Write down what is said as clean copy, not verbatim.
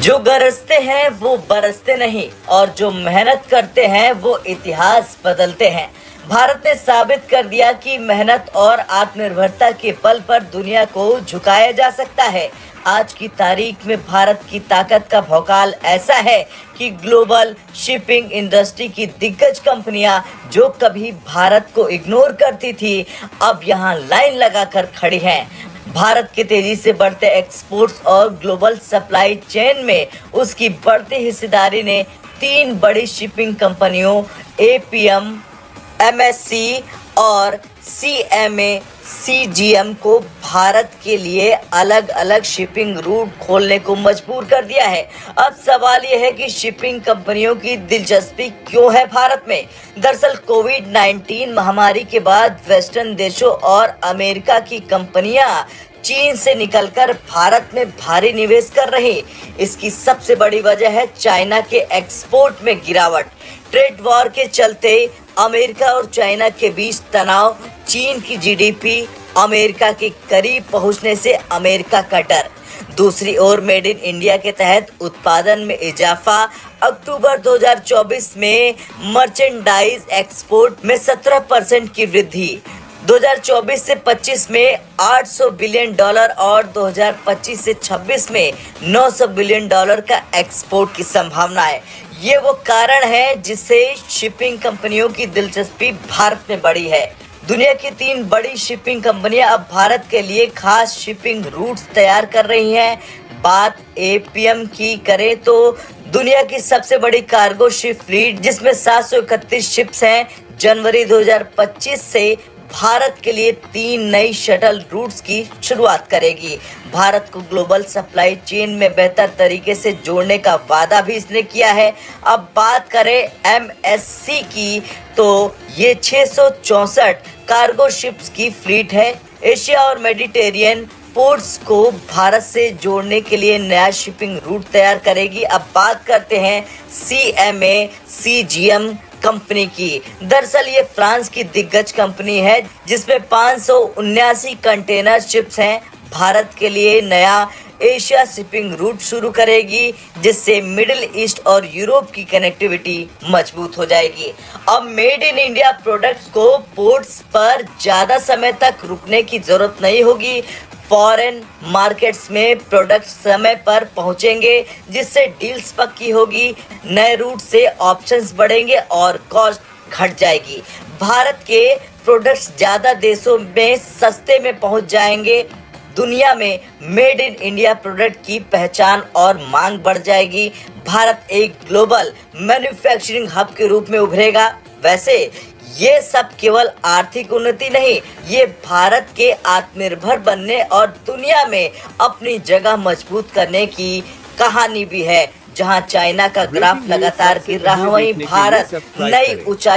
जो गरजते हैं वो बरसते नहीं और जो मेहनत करते हैं वो इतिहास बदलते हैं। भारत ने साबित कर दिया कि मेहनत और आत्मनिर्भरता के बल पर दुनिया को झुकाया जा सकता है। आज की तारीख में भारत की ताकत का भौकाल ऐसा है कि ग्लोबल शिपिंग इंडस्ट्री की दिग्गज कंपनियां जो कभी भारत को इग्नोर करती थी, अब यहां लाइन लगाकर खड़ी हैं। भारत के तेजी से बढ़ते एक्सपोर्ट्स और ग्लोबल सप्लाई चेन में उसकी बढ़ती हिस्सेदारी ने 3 बड़ी शिपिंग कंपनियों एपीएम, एमएससी और सीएमए सीजीएम को भारत के लिए अलग अलग शिपिंग रूट खोलने को मजबूर कर दिया है। अब सवाल यह है कि शिपिंग कंपनियों की दिलचस्पी क्यों है भारत में। दरअसल कोविड-19 महामारी के बाद वेस्टर्न देशों और अमेरिका की कंपनियां चीन से निकलकर भारत में भारी निवेश कर रही। इसकी सबसे बड़ी वजह है चाइना के एक्सपोर्ट में गिरावट। ट्रेड वॉर के चलते अमेरिका और चाइना के बीच तनाव, चीन की जीडीपी अमेरिका के करीब पहुंचने से अमेरिका का डर। दूसरी ओर मेड इन इंडिया के तहत उत्पादन में इजाफा। अक्टूबर 2024 में मर्चेंडाइज एक्सपोर्ट में 17% की वृद्धि। 2024 से 25 में $800 बिलियन और 2025 से 26 में $900 बिलियन का एक्सपोर्ट की संभावना है। ये वो कारण है जिससे शिपिंग कंपनियों की दिलचस्पी भारत में बढ़ी है। दुनिया की 3 बड़ी शिपिंग कंपनियां अब भारत के लिए खास शिपिंग रूट्स तैयार कर रही हैं। बात एपीएम की करें तो दुनिया की सबसे बड़ी कार्गो शिप फ्लीट जिसमें 731 शिप्स हैं, जनवरी 2025 से भारत के लिए 3 नई शटल रूट्स की शुरुआत करेगी। भारत को ग्लोबल सप्लाई चेन में बेहतर तरीके से जोड़ने का वादा भी इसने किया है। अब बात करें एमएससी की तो ये 664 कार्गो शिप्स की फ्लीट है। एशिया और मेडिटेरियन पोर्ट्स को भारत से जोड़ने के लिए नया शिपिंग रूट तैयार करेगी। अब बात करते हैं सीएमए सीजीएम कंपनी की। दरअसल ये फ्रांस की दिग्गज कंपनी है जिसमें 579 कंटेनर शिप्स हैं। भारत के लिए नया एशिया शिपिंग रूट शुरू करेगी जिससे मिडिल ईस्ट और यूरोप की कनेक्टिविटी मजबूत हो जाएगी। अब मेड इन इंडिया प्रोडक्ट्स को पोर्ट्स पर ज्यादा समय तक रुकने की जरूरत नहीं होगी। फॉरेन मार्केट्स में प्रोडक्ट समय पर पहुंचेंगे जिससे डील्स पक्की होगी, नए रूट से ऑप्शंस बढ़ेंगे और कॉस्ट घट जाएगी। भारत के प्रोडक्ट्स ज्यादा देशों में सस्ते में पहुंच जाएंगे। दुनिया में मेड इन इंडिया प्रोडक्ट की पहचान और मांग बढ़ जाएगी। भारत एक ग्लोबल मैन्युफैक्चरिंग हब के रूप में उभरेगा। वैसे ये सब केवल आर्थिक उन्नति नहीं, ये भारत के आत्मनिर्भर बनने और दुनिया में अपनी जगह मजबूत करने की कहानी भी है। जहां चाइना का ग्राफ लगातार गिर रहा है, वहीं भारत नई ऊंचाई